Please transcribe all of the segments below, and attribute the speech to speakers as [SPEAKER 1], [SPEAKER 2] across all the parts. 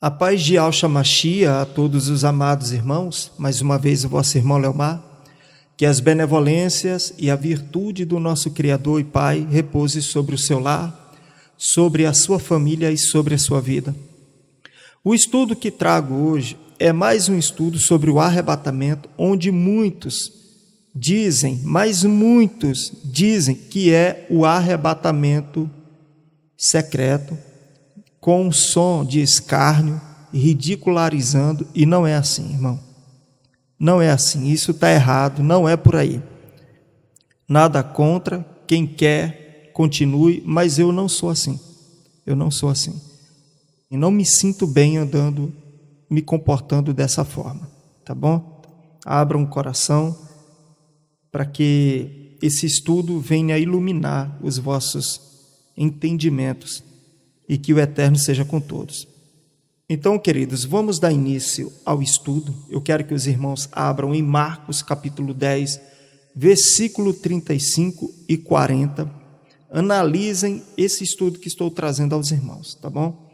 [SPEAKER 1] A paz de Yahshua Mashiach a todos os amados irmãos, mais uma vez o vosso irmão Leomar, que as benevolências e a virtude do nosso Criador e Pai repouse sobre o seu lar, sobre a sua família e sobre a sua vida. O estudo que trago hoje é mais um estudo sobre o arrebatamento, onde muitos dizem que é o arrebatamento secreto, com um som de escárnio, ridicularizando, e não é assim, irmão. Não é assim, isso está errado, não é por aí. Nada contra, quem quer, continue, mas eu não sou assim. Eu não sou assim. E não me sinto bem andando, me comportando dessa forma, tá bom? Abram o coração para que esse estudo venha iluminar os vossos entendimentos e que o Eterno seja com todos. Então, queridos, vamos dar início ao estudo. Eu quero que os irmãos abram em Marcos capítulo 10, versículo 35 e 40. Analisem esse estudo que estou trazendo aos irmãos, tá bom?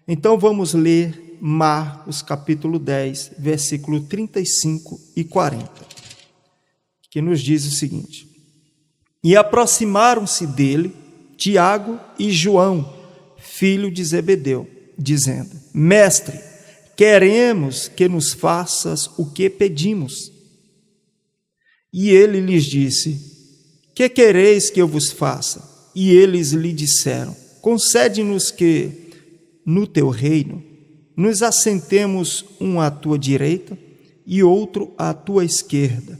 [SPEAKER 1] Então, vamos ler Marcos capítulo 10, versículo 35 e 40, que nos diz o seguinte: E aproximaram-se dele Tiago e João, filho de Zebedeu, dizendo: Mestre, queremos que nos faças o que pedimos. E ele lhes disse: Que quereis que eu vos faça? E eles lhe disseram: Concede-nos que, no teu reino, nos assentemos um à tua direita e outro à tua esquerda.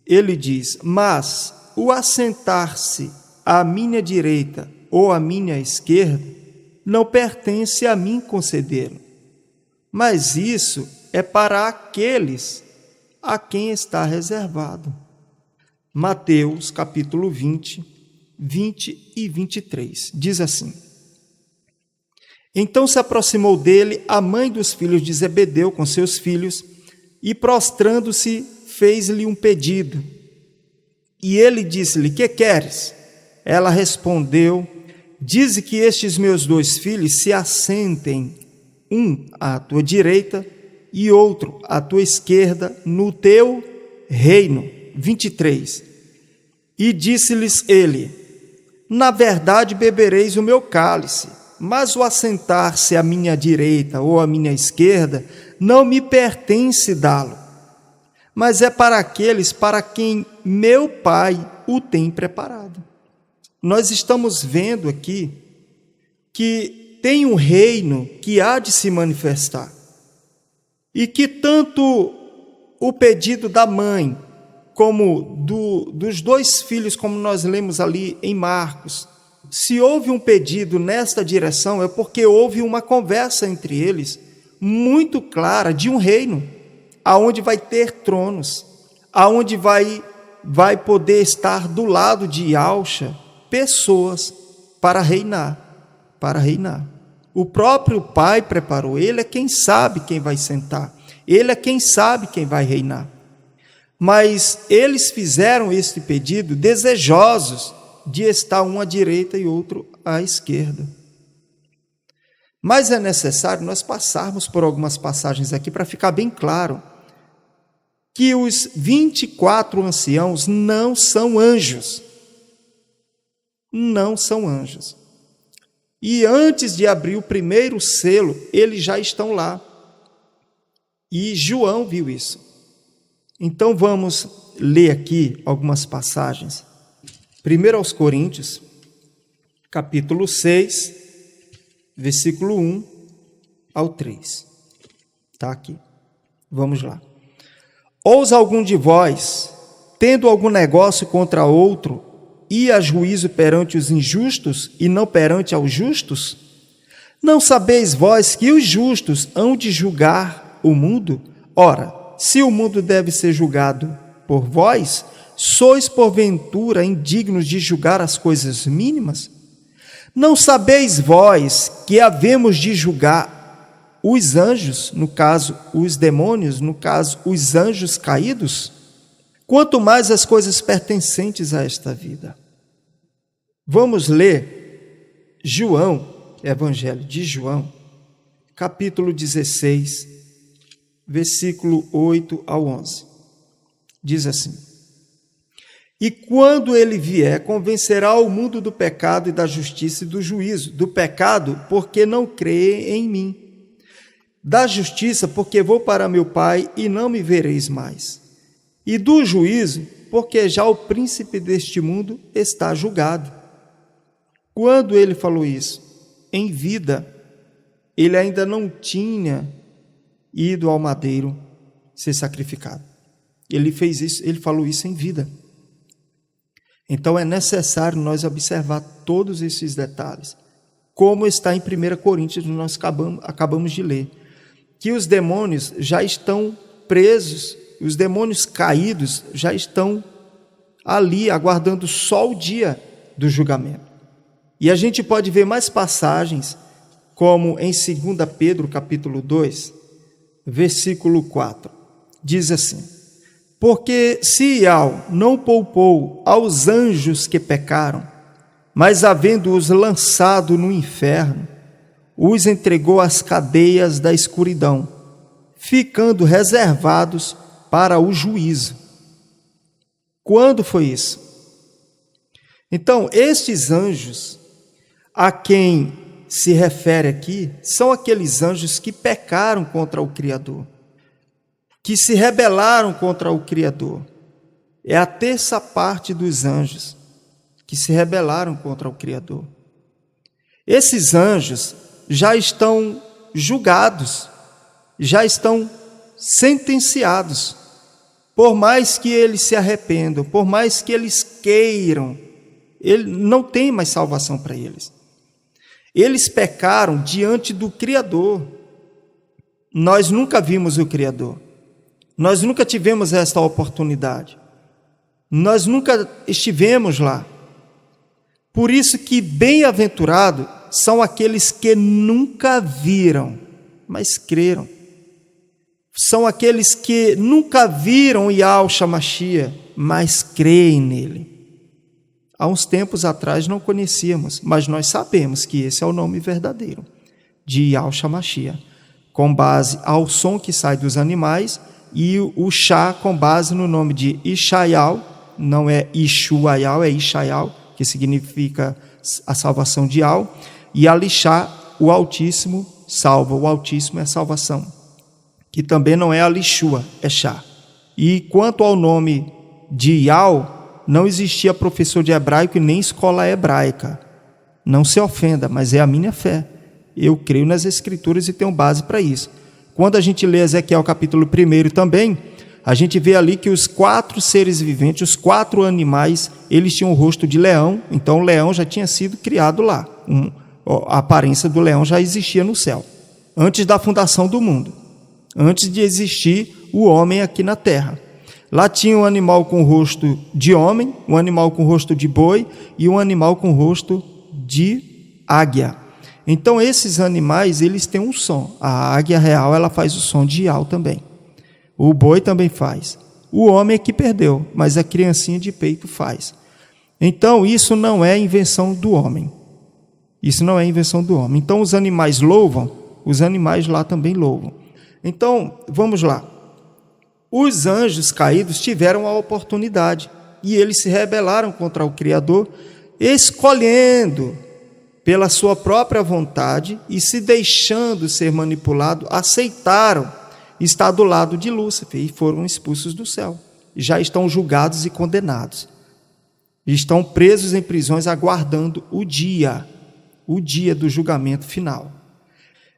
[SPEAKER 1] Ele diz: Mas o assentar-se à minha direita ou à minha esquerda não pertence a mim concedê-lo, mas isso é para aqueles a quem está reservado. Mateus capítulo 20, 20 e 23, diz assim: Então se aproximou dele a mãe dos filhos de Zebedeu com seus filhos, e prostrando-se, fez-lhe um pedido. E ele disse-lhe: Que queres? Ela respondeu: Dize que estes meus dois filhos se assentem, um à tua direita e outro à tua esquerda, no teu reino. 23. E disse-lhes ele: Na verdade bebereis o meu cálice, mas o assentar-se à minha direita ou à minha esquerda não me pertence dá-lo, mas é para aqueles para quem meu Pai o tem preparado. Nós estamos vendo aqui que tem um reino que há de se manifestar e que tanto o pedido da mãe como dos dois filhos, como nós lemos ali em Marcos, se houve um pedido nesta direção é porque houve uma conversa entre eles muito clara de um reino aonde vai ter tronos, aonde vai poder estar do lado de Yahshua pessoas para reinar. O próprio Pai preparou, ele é quem sabe quem vai sentar, ele é quem sabe quem vai reinar. Mas eles fizeram este pedido desejosos de estar um à direita e outro à esquerda. Mas é necessário nós passarmos por algumas passagens aqui para ficar bem claro que os 24 anciãos não são anjos. Não são anjos. E antes de abrir o primeiro selo, eles já estão lá. E João viu isso. Então vamos ler aqui algumas passagens. 1 aos Coríntios, capítulo 6, versículo 1 ao 3. Está aqui. Vamos lá. Ousa algum de vós, tendo algum negócio contra outro, ir a juízo perante os injustos e não perante aos justos? Não sabeis vós que os justos hão de julgar o mundo? Ora, se o mundo deve ser julgado por vós, sois porventura indignos de julgar as coisas mínimas? Não sabeis vós que havemos de julgar os anjos, no caso os demônios, no caso os anjos caídos? Quanto mais as coisas pertencentes a esta vida. Vamos ler João, Evangelho de João, capítulo 16, versículo 8 ao 11. Diz assim: E quando ele vier, convencerá o mundo do pecado e da justiça e do juízo. Do pecado, porque não crê em mim. Da justiça, porque vou para meu Pai e não me vereis mais. E do juízo, porque já o príncipe deste mundo está julgado. Quando ele falou isso? Em vida, ele ainda não tinha ido ao madeiro ser sacrificado. Ele fez isso, ele falou isso em vida. Então é necessário nós observar todos esses detalhes. Como está em 1 Coríntios, nós acabamos de ler, que os demônios já estão presos, os demônios caídos já estão ali aguardando só o dia do julgamento. E a gente pode ver mais passagens, como em 2 Pedro, capítulo 2, versículo 4. Diz assim: Porque se Iau não poupou aos anjos que pecaram, mas havendo-os lançado no inferno, os entregou às cadeias da escuridão, ficando reservados para o juízo. Quando foi isso? Então, estes anjos a quem se refere aqui são aqueles anjos que pecaram contra o Criador, que se rebelaram contra o Criador. É a terça parte dos anjos que se rebelaram contra o Criador. Esses anjos já estão julgados, já estão sentenciados. Por mais que eles se arrependam, por mais que eles queiram, ele não tem mais salvação para eles. Eles pecaram diante do Criador. Nós nunca vimos o Criador. Nós nunca tivemos esta oportunidade. Nós nunca estivemos lá. Por isso que bem-aventurados são aqueles que nunca viram, mas creram. São aqueles que nunca viram Yahshua Mashiach, mas creem nele. Há uns tempos atrás não conhecíamos, mas nós sabemos que esse é o nome verdadeiro de Yahshua Mashiach, com base ao som que sai dos animais, e o Shá com base no nome de Ishaial, não é Ishuaial, é Ishaial, que significa a salvação de Al, e Alixá, o Altíssimo salva, o Altíssimo é a salvação, que também não é Alixua, é Shá. E quanto ao nome de Yal, não existia professor de hebraico e nem escola hebraica. Não se ofenda, mas é a minha fé. Eu creio nas Escrituras e tenho base para isso. Quando a gente lê Ezequiel capítulo 1 também, a gente vê ali que os 4 seres viventes, os 4 animais, eles tinham o rosto de leão, então o leão já tinha sido criado lá. A aparência do leão já existia no céu, antes da fundação do mundo, antes de existir o homem aqui na terra. Lá tinha um animal com rosto de homem, um animal com rosto de boi e um animal com rosto de águia. Então esses animais, eles têm um som. A águia real, ela faz o som de Ial também. O boi também faz. O homem é que perdeu, mas a criancinha de peito faz. Então isso não é invenção do homem. Isso não é invenção do homem. Então os animais louvam, os animais lá também louvam. Então, vamos lá. Os anjos caídos tiveram a oportunidade e eles se rebelaram contra o Criador, escolhendo pela sua própria vontade e se deixando ser manipulado, aceitaram estar do lado de Lúcifer e foram expulsos do céu. Já estão julgados e condenados. Estão presos em prisões aguardando o dia do julgamento final.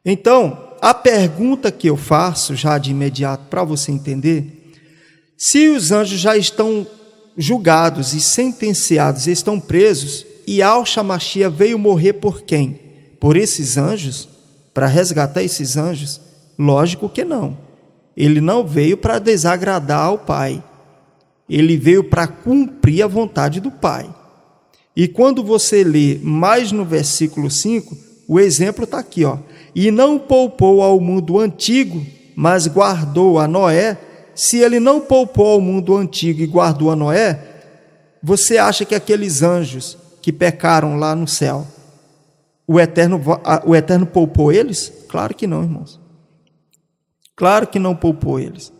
[SPEAKER 1] Então, a pergunta que eu faço já de imediato para você entender, se os anjos já estão julgados e sentenciados e estão presos, e Yahshua Mashiach veio morrer por quem? Por esses anjos? Para resgatar esses anjos? Lógico que não. Ele não veio para desagradar ao Pai. Ele veio para cumprir a vontade do Pai. E quando você lê mais no versículo 5, o exemplo está aqui, ó. E não poupou ao mundo antigo, mas guardou a Noé. Se ele não poupou ao mundo antigo e guardou a Noé, você acha que aqueles anjos que pecaram lá no céu, o Eterno poupou eles? Claro que não, irmãos. Claro que não poupou eles.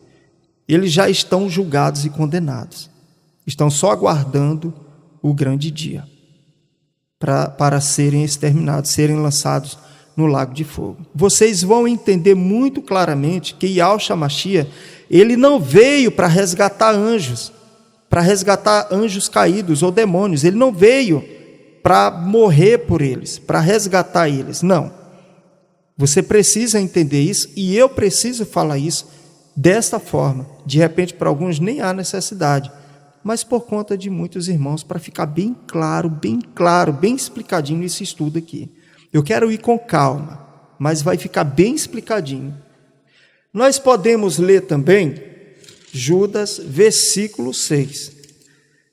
[SPEAKER 1] Eles já estão julgados e condenados. Estão só aguardando o grande dia para serem exterminados, serem lançados no lago de fogo. Vocês vão entender muito claramente que Yahushua Mashiach, ele não veio para resgatar anjos caídos ou demônios. Ele não veio para morrer por eles, para resgatar eles. Não. Você precisa entender isso e eu preciso falar isso desta forma. De repente, para alguns nem há necessidade, mas por conta de muitos irmãos, para ficar bem claro, bem explicadinho esse estudo aqui. Eu quero ir com calma, mas vai ficar bem explicadinho. Nós podemos ler também Judas, versículo 6.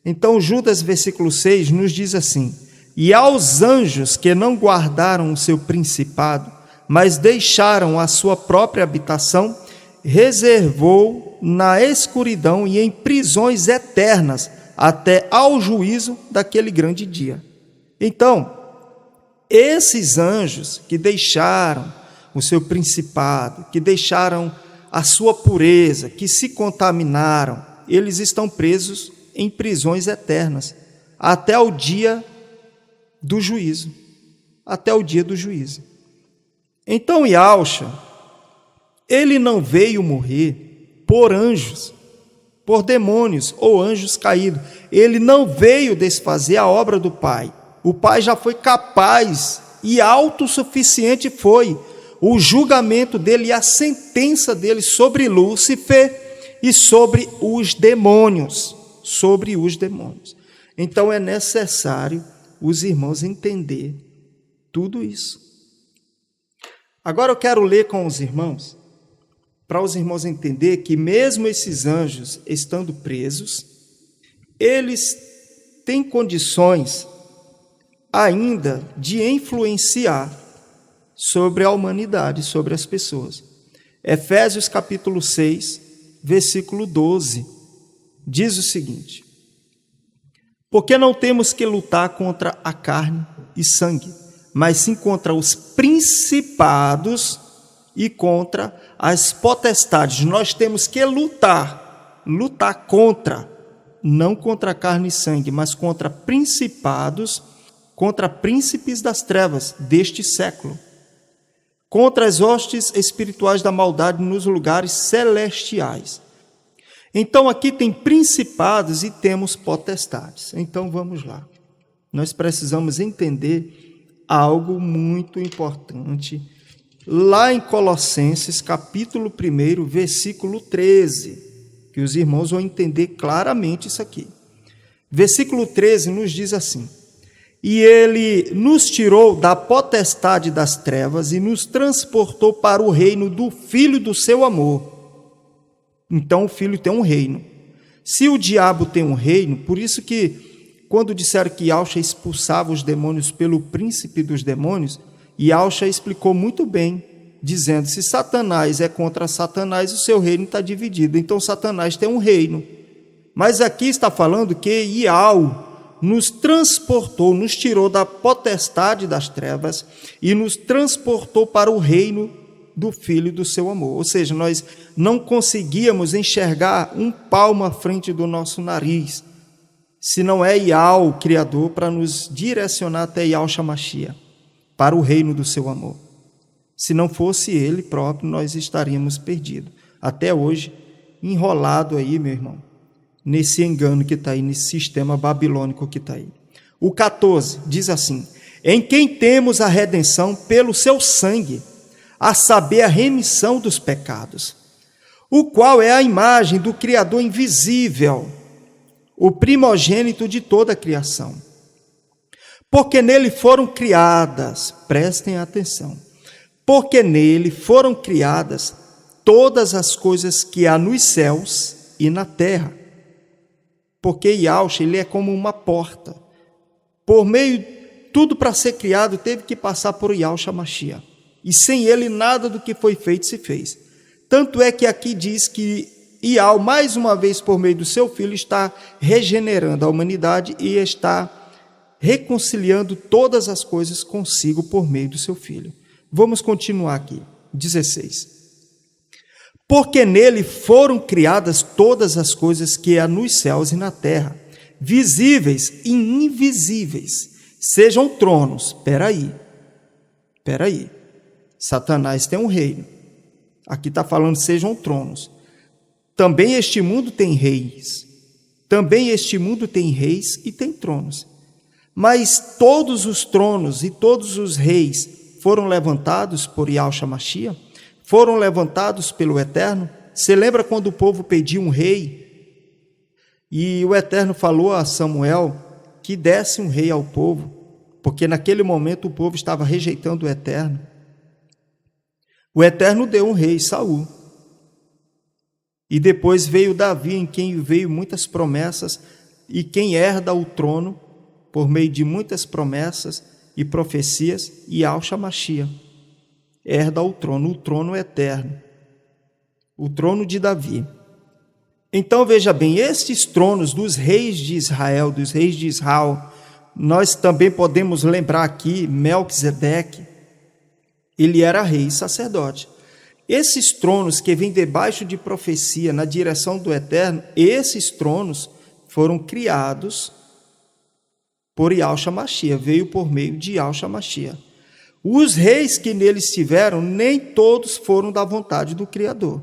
[SPEAKER 1] Então, Judas, versículo 6, nos diz assim: e aos anjos que não guardaram o seu principado, mas deixaram a sua própria habitação, reservou na escuridão e em prisões eternas, até ao juízo daquele grande dia. Então, esses anjos que deixaram o seu principado, que deixaram a sua pureza, que se contaminaram, eles estão presos em prisões eternas, até o dia do juízo. Até o dia do juízo. Então, Yahushua, ele não veio morrer por anjos, por demônios ou anjos caídos. Ele não veio desfazer a obra do Pai. O Pai já foi capaz e autossuficiente foi o julgamento dele e a sentença dele sobre Lúcifer e sobre os demônios. Então é necessário os irmãos entender tudo isso. Agora eu quero ler com os irmãos, para os irmãos entender que mesmo esses anjos estando presos, eles têm condições ainda de influenciar sobre a humanidade, sobre as pessoas. Efésios capítulo 6, versículo 12, diz o seguinte: porque não temos que lutar contra a carne e sangue, mas sim contra os principados e contra as potestades. Nós temos que lutar contra, não contra a carne e sangue, mas contra principados, contra príncipes das trevas deste século, contra as hostes espirituais da maldade nos lugares celestiais. Então aqui tem principados e temos potestades. Então vamos lá. Nós precisamos entender algo muito importante lá em Colossenses capítulo 1, versículo 13, que os irmãos vão entender claramente isso aqui. Versículo 13 nos diz assim: e ele nos tirou da potestade das trevas e nos transportou para o reino do Filho do seu amor. Então o Filho tem um reino. Se o diabo tem um reino, por isso que quando disseram que Yahushua expulsava os demônios pelo príncipe dos demônios, Yahushua explicou muito bem, dizendo: se Satanás é contra Satanás, o seu reino está dividido. Então Satanás tem um reino. Mas aqui está falando que Yahushua nos transportou, nos tirou da potestade das trevas e nos transportou para o reino do Filho do seu amor. Ou seja, nós não conseguíamos enxergar um palmo à frente do nosso nariz, se não é Yahushua, o Criador, para nos direcionar até Yahushua Mashiach, para o reino do seu amor. Se não fosse Ele próprio, nós estaríamos perdidos. Até hoje, enrolado aí, meu irmão, nesse engano que está aí, nesse sistema babilônico que está aí. O 14 diz assim: em quem temos a redenção pelo seu sangue, a saber, a remissão dos pecados, o qual é a imagem do Criador invisível, o primogênito de toda a criação. Porque nele foram criadas, prestem atenção, porque nele foram criadas todas as coisas que há nos céus e na terra. Porque Yahushua, ele é como uma porta. Por meio, tudo para ser criado teve que passar por Yahushua Mashiach. E sem ele nada do que foi feito se fez. Tanto é que aqui diz que Yahushua, mais uma vez por meio do seu Filho, está regenerando a humanidade e está reconciliando todas as coisas consigo por meio do seu Filho. Vamos continuar aqui. 16. Porque nele foram criadas todas as coisas que há nos céus e na terra, visíveis e invisíveis, sejam tronos. Espera aí. Satanás tem um reino. Aqui está falando sejam tronos. Também este mundo tem reis. Também este mundo tem reis e tem tronos. Mas todos os tronos e todos os reis foram levantados por Yahshua Mashiach? Foram levantados pelo Eterno? Você lembra quando o povo pediu um rei? E o Eterno falou a Samuel que desse um rei ao povo, porque naquele momento o povo estava rejeitando o Eterno. O Eterno deu um rei, Saul. E depois veio Davi, em quem veio muitas promessas, e quem herda o trono, por meio de muitas promessas e profecias, Yahshua Mashiach. Herda o trono eterno, o trono de Davi. Então veja bem, estes tronos dos reis de Israel, nós também podemos lembrar aqui Melquisedeque, ele era rei e sacerdote. Esses tronos que vêm debaixo de profecia na direção do Eterno, esses tronos foram criados por Yahshua Mashiach, veio por meio de Yahshua Mashiach. Os reis que neles estiveram, nem todos foram da vontade do Criador.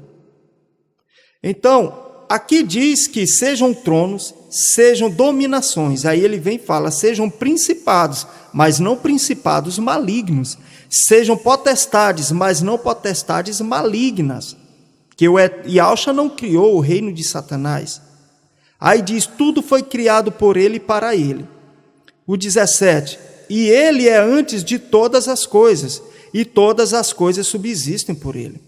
[SPEAKER 1] Então, aqui diz que sejam tronos, sejam dominações. Aí ele vem e fala, sejam principados, mas não principados malignos. Sejam potestades, mas não potestades malignas. Que o Yahshua não criou o reino de Satanás. Aí diz, tudo foi criado por ele e para ele. O 17, e ele é antes de todas as coisas, e todas as coisas subsistem por ele.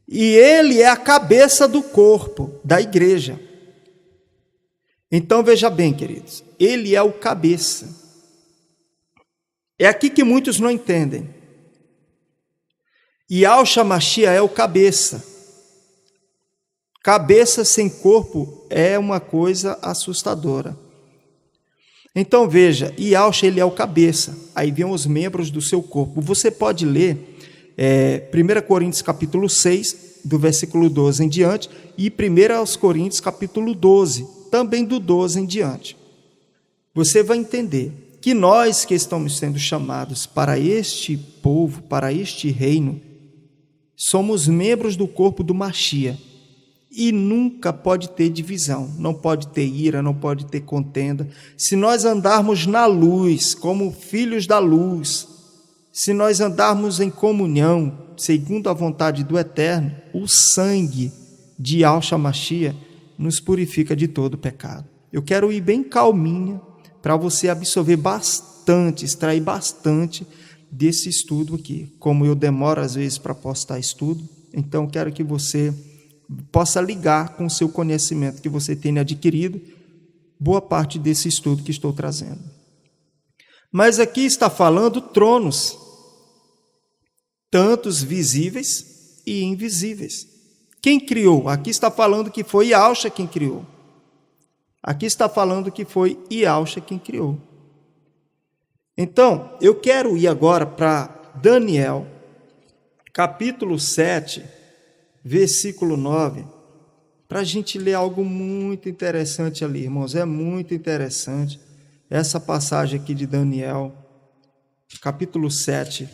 [SPEAKER 1] E ele é a cabeça do corpo, da igreja. Então veja bem, queridos, ele é o cabeça. É aqui que muitos não entendem. Yahshua Mashiach é o cabeça. Cabeça sem corpo é uma coisa assustadora. Então veja, Yahshua ele é o cabeça, aí vem os membros do seu corpo. Você pode ler 1 Coríntios capítulo 6, do versículo 12 em diante, e 1 Coríntios capítulo 12, também do 12 em diante. Você vai entender que nós que estamos sendo chamados para este povo, para este reino, somos membros do corpo do Mashiach. E nunca pode ter divisão, não pode ter ira, não pode ter contenda. Se nós andarmos na luz, como filhos da luz, se nós andarmos em comunhão, segundo a vontade do Eterno, o sangue de Yahshua Mashiach nos purifica de todo pecado. Eu quero ir bem calminha para você absorver bastante, extrair bastante desse estudo aqui. Como eu demoro às vezes para postar estudo, então quero que você possa ligar com o seu conhecimento que você tenha adquirido, boa parte desse estudo que estou trazendo. Mas aqui está falando tronos, tantos visíveis e invisíveis. Quem criou? Aqui está falando que foi Yahshua quem criou. Aqui está falando que foi Yahshua quem criou. Então, eu quero ir agora para Daniel, capítulo 7, versículo 9, para a gente ler algo muito interessante ali, irmãos. É muito interessante essa passagem aqui de Daniel, capítulo 7,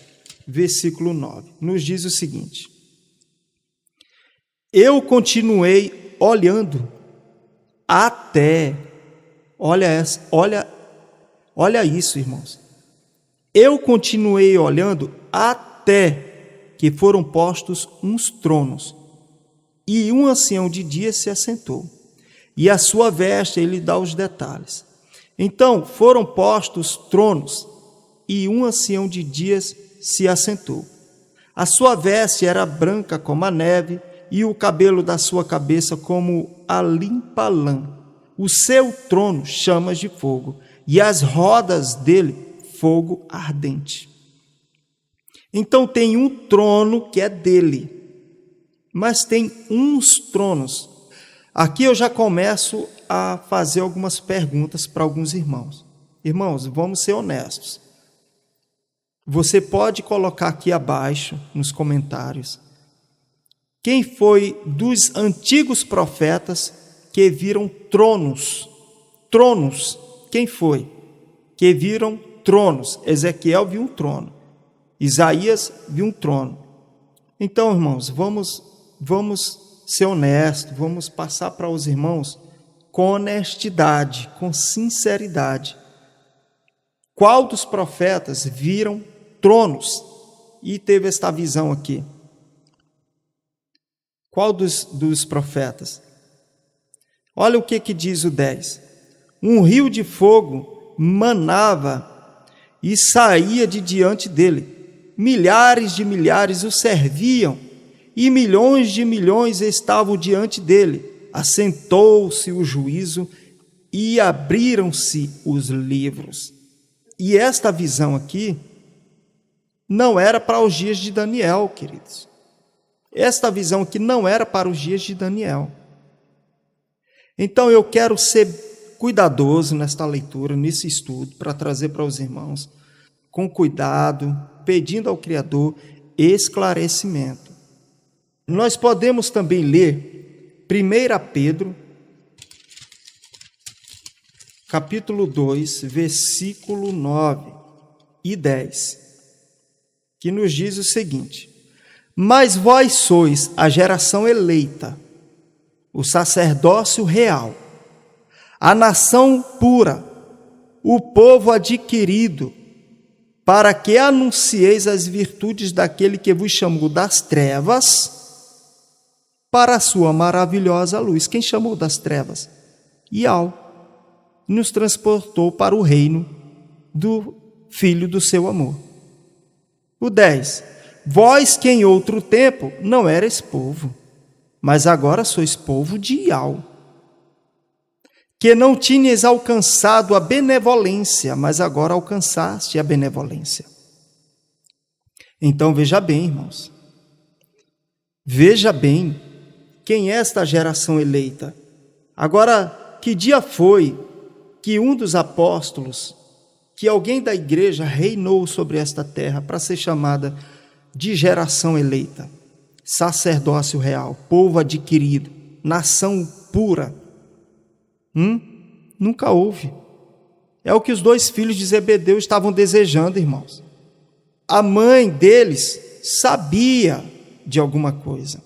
[SPEAKER 1] versículo 9. Nos diz o seguinte: eu continuei olhando até, olha isso, irmãos. Eu continuei olhando até que foram postos uns tronos, e um ancião de dias se assentou, e a sua veste, ele dá os detalhes. Então foram postos tronos, e um ancião de dias se assentou. A sua veste era branca como a neve, e o cabelo da sua cabeça como a limpa lã. O seu trono chamas de fogo, e as rodas dele fogo ardente. Então tem um trono que é dele, mas tem uns tronos. Aqui eu já começo a fazer algumas perguntas para alguns irmãos. Irmãos, vamos ser honestos. Você pode colocar aqui abaixo, nos comentários, quem foi dos antigos profetas que viram tronos? Tronos. Quem foi? Que viram tronos. Ezequiel viu um trono. Isaías viu um trono. Então, irmãos, vamos ser honestos, vamos passar para os irmãos com honestidade, com sinceridade. Qual dos profetas viram tronos e teve esta visão aqui? Qual dos profetas? Olha o que diz o 10. Um rio de fogo manava e saía de diante dele. Milhares de milhares o serviam e milhões de milhões estavam diante dele. Assentou-se o juízo e abriram-se os livros. E esta visão aqui não era para os dias de Daniel, queridos. Esta visão aqui não era para os dias de Daniel. Então eu quero ser cuidadoso nesta leitura, nesse estudo, para trazer para os irmãos, com cuidado, pedindo ao Criador esclarecimento. Nós podemos também ler 1 Pedro, capítulo 2, versículo 9 e 10, que nos diz o seguinte: mas vós sois a geração eleita, o sacerdócio real, a nação pura, o povo adquirido, para que anuncieis as virtudes daquele que vos chamou das trevas para a sua maravilhosa luz. Quem chamou das trevas? Ial. Nos transportou para o reino do Filho do seu amor. O 10. Vós que em outro tempo não erais povo, mas agora sois povo de Ial, que não tinhas alcançado a benevolência, mas agora alcançaste a benevolência. Então veja bem, irmãos, veja bem quem é esta geração eleita. Agora, que dia foi que um dos apóstolos, que alguém da igreja reinou sobre esta terra para ser chamada de geração eleita, sacerdócio real, povo adquirido, nação pura? Nunca houve. É o que os 2 filhos de Zebedeu estavam desejando, irmãos. A mãe deles sabia de alguma coisa.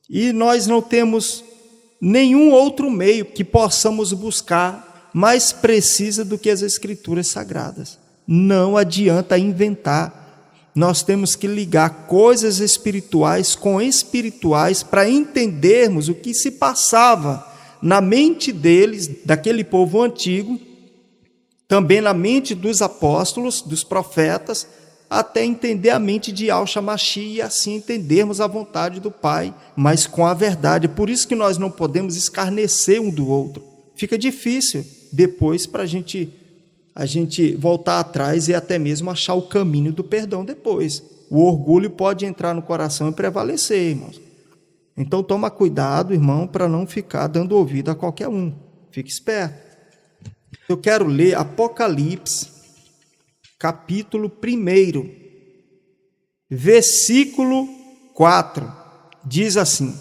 [SPEAKER 1] E nós não temos nenhum outro meio que possamos buscar mais precisa do que as Escrituras Sagradas. Não adianta inventar. Nós temos que ligar coisas espirituais com espirituais para entendermos o que se passava na mente deles, daquele povo antigo, também na mente dos apóstolos, dos profetas, até entender a mente de Al-Shamashi e assim entendermos a vontade do Pai, mas com a verdade. Por isso que nós não podemos escarnecer um do outro. Fica difícil depois para a gente voltar atrás e até mesmo achar o caminho do perdão depois. O orgulho pode entrar no coração e prevalecer, irmãos. Então toma cuidado, irmão, para não ficar dando ouvido a qualquer um. Fique esperto. Eu quero ler Apocalipse, capítulo 1, versículo 4. Diz assim: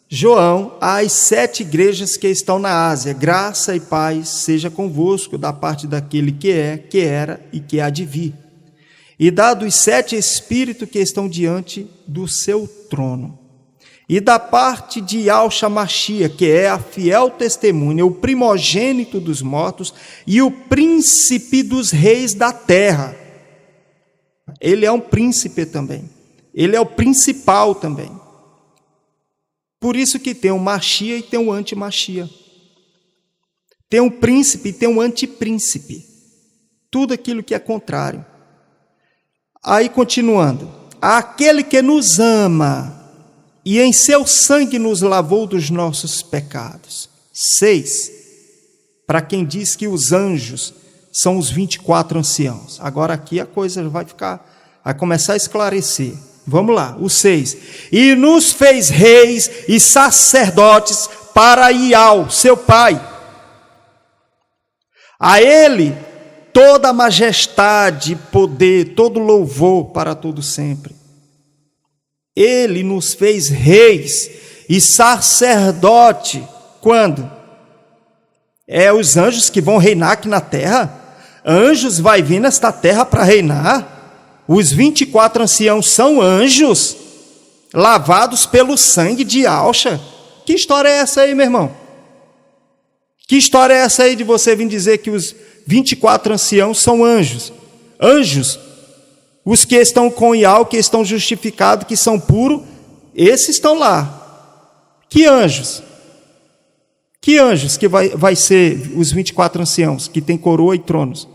[SPEAKER 1] João, às 7 igrejas que estão na Ásia, graça e paz seja convosco da parte daquele que é, que era e que há de vir, e da dos 7 espíritos que estão diante do seu trono, e da parte de Al-Shamashia, que é a fiel testemunha, o primogênito dos mortos e o príncipe dos reis da terra. Ele é um príncipe também, ele é o principal também. Por isso que tem um Machia e tem um anti-Machia. Tem um príncipe e tem um antipríncipe. Tudo aquilo que é contrário. Aí continuando. Aquele que nos ama e em seu sangue nos lavou dos nossos pecados. 6. Para quem diz que os anjos são os 24 anciãos. Agora aqui a coisa vai começar a esclarecer. Vamos lá, o 6. E nos fez reis e sacerdotes para Ial, seu pai. A ele toda a majestade, poder, todo louvor para todo sempre. Ele nos fez reis e sacerdote. Quando? É os anjos que vão reinar aqui na terra? Anjos vai vir nesta terra para reinar? Os 24 anciãos são anjos, lavados pelo sangue de Yahshua. Que história é essa aí, meu irmão? Que história é essa aí de você vir dizer que os 24 anciãos são anjos? Anjos, os que estão com Yahweh, que estão justificados, que são puros, esses estão lá. Que anjos? Que anjos que vai ser os 24 anciãos, que tem coroa e tronos?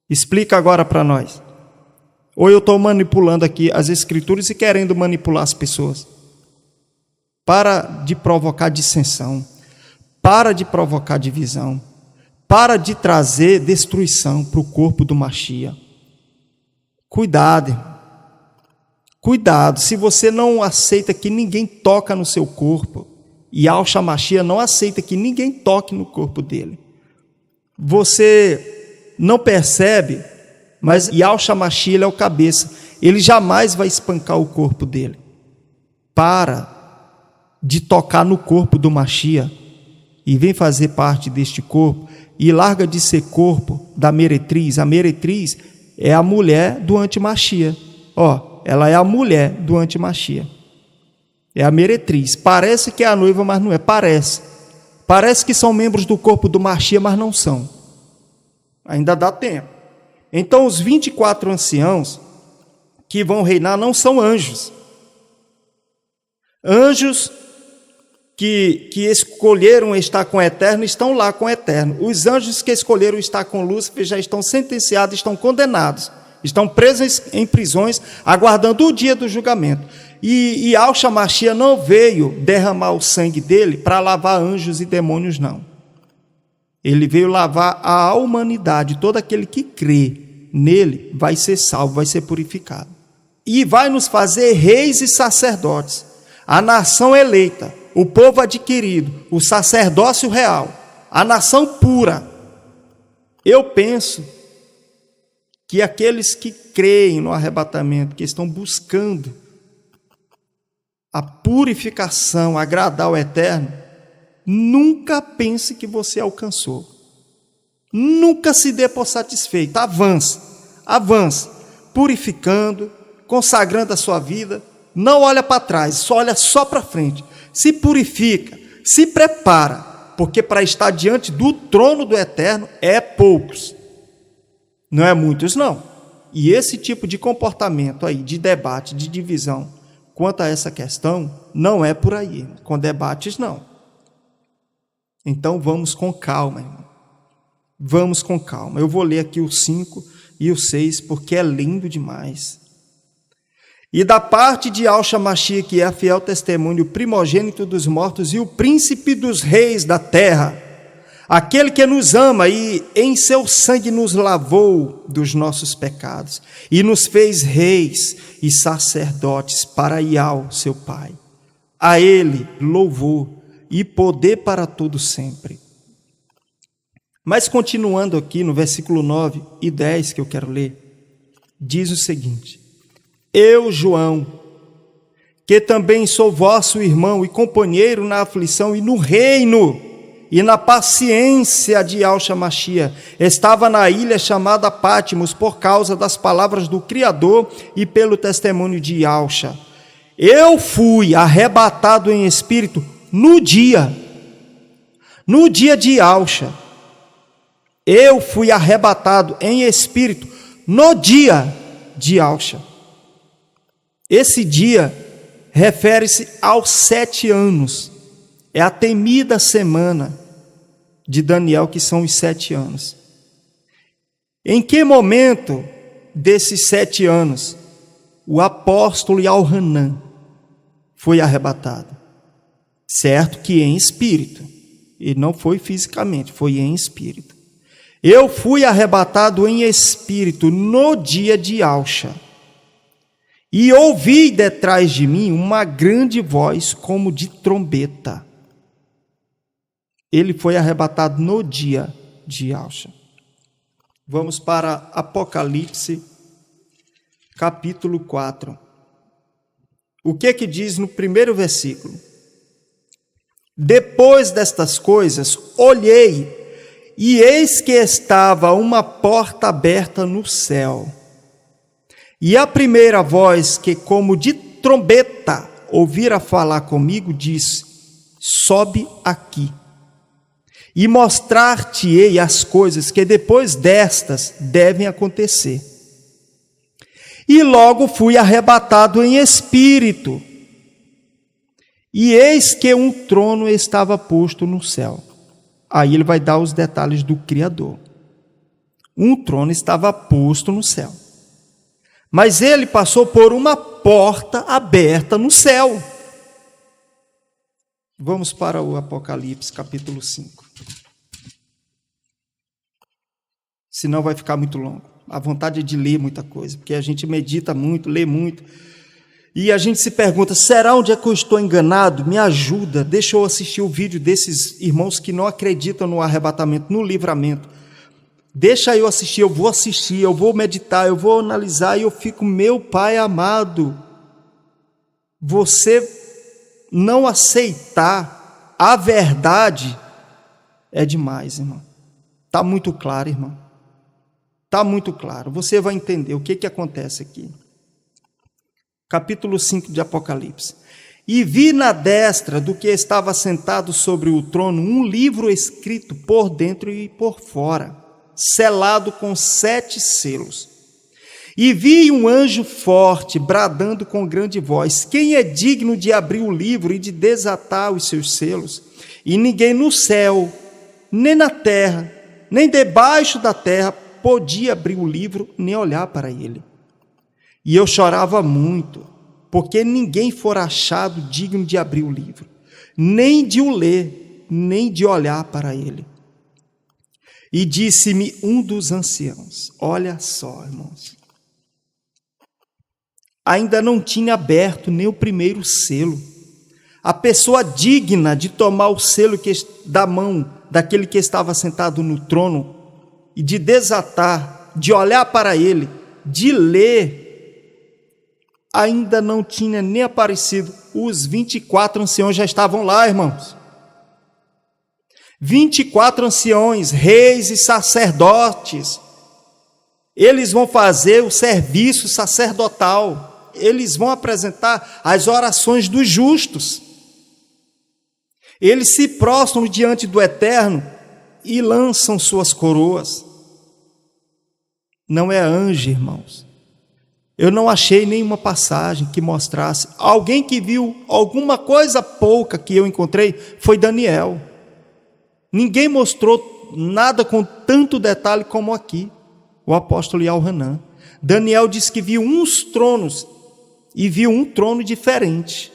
[SPEAKER 1] Explica agora para nós. Ou eu estou manipulando aqui as escrituras e querendo manipular as pessoas? Para de provocar dissensão, para de provocar divisão, para de trazer destruição para o corpo do Mashiach. Cuidado, irmão. Cuidado, se você não aceita que ninguém toca no seu corpo, e Yahshua Mashiach não aceita que ninguém toque no corpo dele, você não percebe, mas Yahshua Mashiach é o cabeça, ele jamais vai espancar o corpo dele. Para de tocar no corpo do Mashiach e vem fazer parte deste corpo, e larga de ser corpo da meretriz. A meretriz é a mulher do anti-Mashiach. Ela é a mulher do anti-Mashiach. É a meretriz. Parece que é a noiva, mas não é. Parece que são membros do corpo do Mashiach, mas não são. Ainda dá tempo. Então os 24 anciãos que vão reinar não são anjos. Anjos que escolheram estar com o Eterno estão lá com o Eterno. Os anjos que escolheram estar com Lúcifer já estão sentenciados, estão condenados, estão presos em prisões, aguardando o dia do julgamento. E Yahshua Mashiach não veio derramar o sangue dele para lavar anjos e demônios, não. Ele veio lavar a humanidade. Todo aquele que crê nele vai ser salvo, vai ser purificado. E vai nos fazer reis e sacerdotes, a nação eleita, o povo adquirido, o sacerdócio real, a nação pura. Eu penso que aqueles que creem no arrebatamento, que estão buscando a purificação, agradar o Eterno, nunca pense que você alcançou. Nunca se dê por satisfeito. Avance, purificando, consagrando a sua vida. Não olha para trás, só olha só para frente. Se purifica, se prepara, porque para estar diante do trono do Eterno é poucos, não é muitos não. E esse tipo de comportamento aí, de debate, de divisão, quanto a essa questão, não é por aí, com debates não. Então vamos com calma, irmão. Vamos com calma. Eu vou ler aqui o 5 e o 6, porque é lindo demais. E da parte de Yahshua Mashiach, que é a fiel testemunho, o primogênito dos mortos e o príncipe dos reis da terra, aquele que nos ama e em seu sangue nos lavou dos nossos pecados e nos fez reis e sacerdotes para Yahweh, seu Pai. A ele louvor e poder para todo sempre. Mas continuando aqui no versículo 9 e 10 que eu quero ler, diz o seguinte: eu, João, que também sou vosso irmão e companheiro na aflição e no reino e na paciência de Yahshua Mashiach, estava na ilha chamada Patmos por causa das palavras do Criador e pelo testemunho de Yahshua. Eu fui arrebatado em espírito no dia de Yahshua. Eu fui arrebatado em espírito no dia de Yahshua. Esse dia refere-se aos 7 anos. É a temida semana de Daniel, que são os 7 anos. Em que momento desses 7 anos o apóstolo Yohanan foi arrebatado? Certo que em espírito, e não foi fisicamente, foi em espírito. Eu fui arrebatado em espírito no dia de Yahshua. E ouvi detrás de mim uma grande voz como de trombeta. Ele foi arrebatado no dia de Yahshua. Vamos para Apocalipse, capítulo 4. O que diz no primeiro versículo? Depois destas coisas, olhei, e eis que estava uma porta aberta no céu. E a primeira voz que, como de trombeta, ouvira falar comigo, disse: sobe aqui, e mostrar-te-ei as coisas que depois destas devem acontecer. E logo fui arrebatado em espírito, e eis que um trono estava posto no céu. Aí ele vai dar os detalhes do Criador. Um trono estava posto no céu, mas ele passou por uma porta aberta no céu. Vamos para o Apocalipse, capítulo 5. Senão vai ficar muito longo. A vontade é de ler muita coisa, porque a gente medita muito, lê muito. E a gente se pergunta, será onde é que eu estou enganado? Me ajuda, deixa eu assistir o vídeo desses irmãos que não acreditam no arrebatamento, no livramento. Deixa eu assistir, eu vou meditar, eu vou analisar, e eu fico, meu Pai amado, você não aceitar a verdade é demais, irmão. Está muito claro, irmão. Está muito claro. Você vai entender o que acontece aqui. Capítulo 5 de Apocalipse. E vi na destra do que estava sentado sobre o trono um livro escrito por dentro e por fora, selado com 7 selos. E vi um anjo forte, bradando com grande voz: quem é digno de abrir o livro e de desatar os seus selos? E ninguém no céu, nem na terra, nem debaixo da terra, podia abrir o livro, nem olhar para ele. E eu chorava muito, porque ninguém fora achado digno de abrir o livro, nem de o ler, nem de olhar para ele. E disse-me um dos anciãos, olha só, irmãos, ainda não tinha aberto nem o primeiro selo. A pessoa digna de tomar o selo da mão daquele que estava sentado no trono e de desatar, de olhar para ele, de ler, ainda não tinha nem aparecido. Os 24 anciãos já estavam lá, irmãos. 24 anciões, reis e sacerdotes. Eles vão fazer o serviço sacerdotal. Eles vão apresentar as orações dos justos. Eles se prostram diante do Eterno e lançam suas coroas. Não é anjo, irmãos. Eu não achei nenhuma passagem que mostrasse. Alguém que viu alguma coisa pouca que eu encontrei foi Daniel. Ninguém mostrou nada com tanto detalhe como aqui, o apóstolo Yohanan. Daniel disse que viu uns tronos e viu um trono diferente.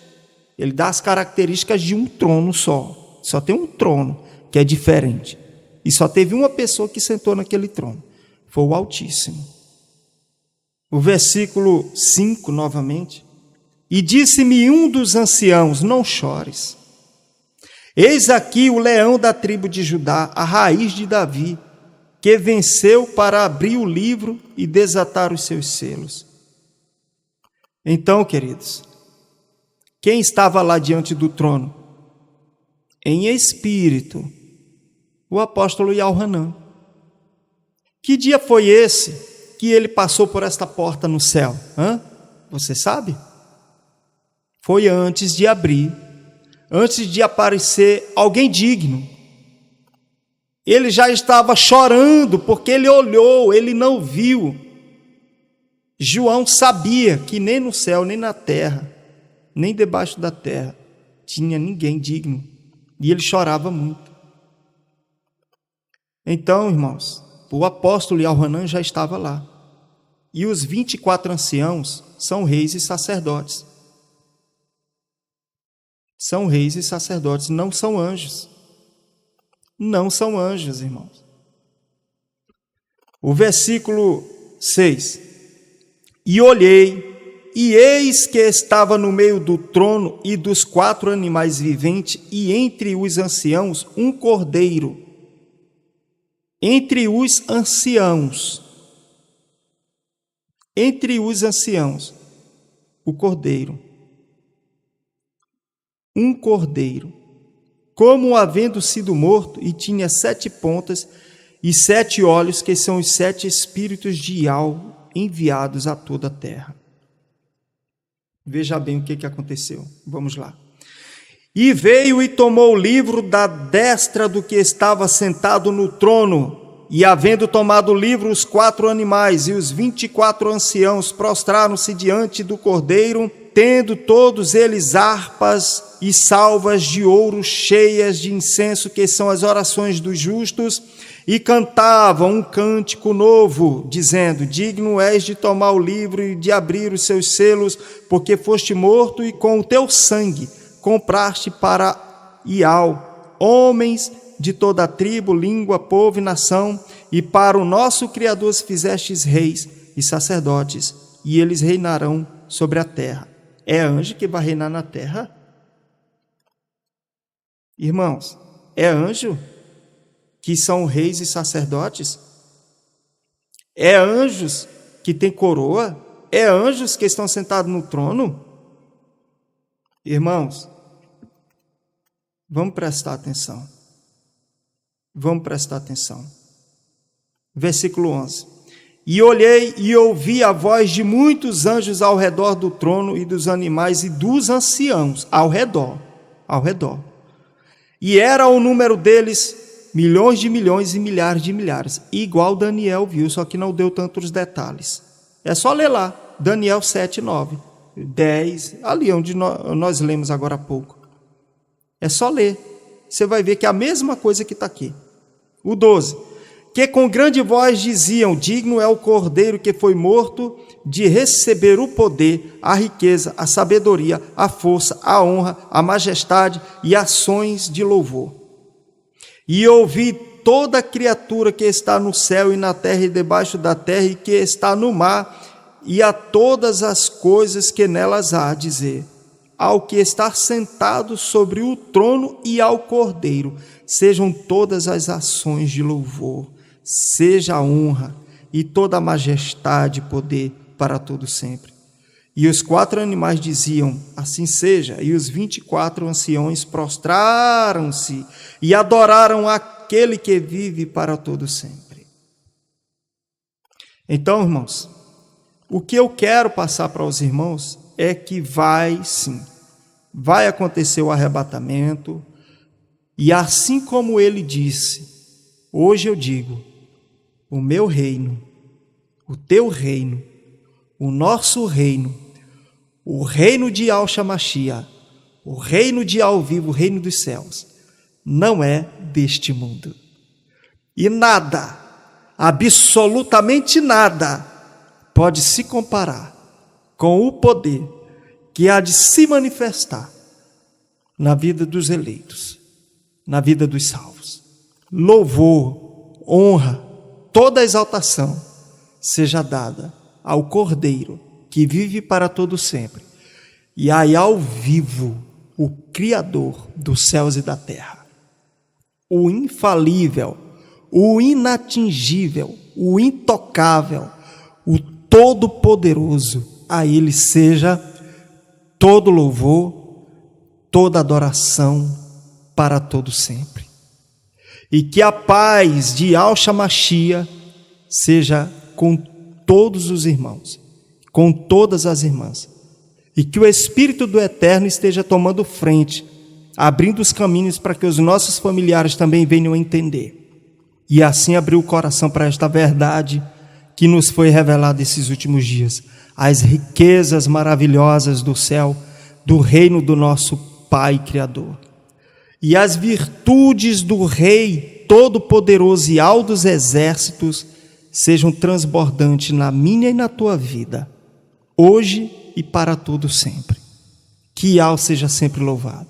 [SPEAKER 1] Ele dá as características de um trono só. Só tem um trono que é diferente. E só teve uma pessoa que sentou naquele trono. Foi o Altíssimo. O versículo 5, novamente. E disse-me um dos anciãos, não chores. Eis aqui o leão da tribo de Judá, a raiz de Davi, que venceu para abrir o livro e desatar os seus selos. Então, queridos, quem estava lá diante do trono? Em espírito, o apóstolo Yohanan. Que dia foi esse que ele passou por esta porta no céu? Você sabe? Foi antes de abrir, antes de aparecer alguém digno. Ele já estava chorando, porque ele olhou, ele não viu. João sabia que nem no céu, nem na terra, nem debaixo da terra, tinha ninguém digno. E ele chorava muito. Então, irmãos, o apóstolo Yohanan já estava lá. E os 24 anciãos são reis e sacerdotes. São reis e sacerdotes, não são anjos. Não são anjos, irmãos. O versículo 6. E olhei, e eis que estava no meio do trono e dos 4 animais viventes, e entre os anciãos um cordeiro. entre os anciãos, o cordeiro, um cordeiro, como havendo sido morto, e tinha 7 pontas e 7 olhos, que são os 7 espíritos de Ial enviados a toda a terra. Veja bem o que aconteceu. Vamos lá. E veio e tomou o livro da destra do que estava sentado no trono, e havendo tomado o livro, os 4 animais e os 24 anciãos prostraram-se diante do cordeiro, tendo todos eles harpas e salvas de ouro cheias de incenso, que são as orações dos justos, e cantavam um cântico novo, dizendo: digno és de tomar o livro e de abrir os seus selos, porque foste morto e com o teu sangue compraste para Ial homens de toda a tribo, língua, povo e nação, e para o nosso Criador os fizestes reis e sacerdotes, e eles reinarão sobre a terra. É anjo que vai reinar na terra? Irmãos, é anjo que são reis e sacerdotes? É anjos que têm coroa? É anjos que estão sentados no trono? Irmãos, vamos prestar atenção. Vamos prestar atenção. Versículo 11. E olhei e ouvi a voz de muitos anjos ao redor do trono e dos animais e dos anciãos ao redor. E era o número deles milhões de milhões e milhares de milhares, igual Daniel viu, só que não deu tantos detalhes. É só ler lá, Daniel 7, 9, 10, ali onde nós lemos agora há pouco. É só ler, você vai ver que é a mesma coisa que está aqui. O 12, que com grande voz diziam: digno é o cordeiro que foi morto de receber o poder, a riqueza, a sabedoria, a força, a honra, a majestade e ações de louvor. E ouvi toda criatura que está no céu e na terra e debaixo da terra e que está no mar, e a todas as coisas que nelas há, dizer: ao que está sentado sobre o trono e ao cordeiro, sejam todas as ações de louvor, seja a honra e toda a majestade e poder para todo sempre. E os 4 animais diziam: assim seja. E os 24 anciões prostraram-se e adoraram aquele que vive para todo sempre. Então, irmãos, o que eu quero passar para os irmãos é que vai acontecer o arrebatamento, e assim como ele disse, hoje eu digo: o meu reino, o teu reino, o nosso reino, o reino de Yahshua HaMashiach, o reino de ao vivo, o reino dos céus, não é deste mundo. E nada, absolutamente nada, pode se comparar com o poder que há de se manifestar na vida dos eleitos, na vida dos salvos. Louvor, honra, toda a exaltação seja dada ao Cordeiro, que vive para todo sempre, e aí ao vivo, o Criador dos céus e da terra, o infalível, o inatingível, o intocável, o todo-poderoso. A ele seja todo louvor, toda adoração para todo sempre. E que a paz de Yahshua HaMashiach seja com todos os irmãos, com todas as irmãs, e que o Espírito do Eterno esteja tomando frente, abrindo os caminhos para que os nossos familiares também venham a entender, e assim abrir o coração para esta verdade que nos foi revelada esses últimos dias, as riquezas maravilhosas do céu, do reino do nosso Pai Criador, e as virtudes do Rei Todo-Poderoso e Al dos Exércitos sejam transbordantes na minha e na tua vida, hoje e para todo sempre. Que Al seja sempre louvado.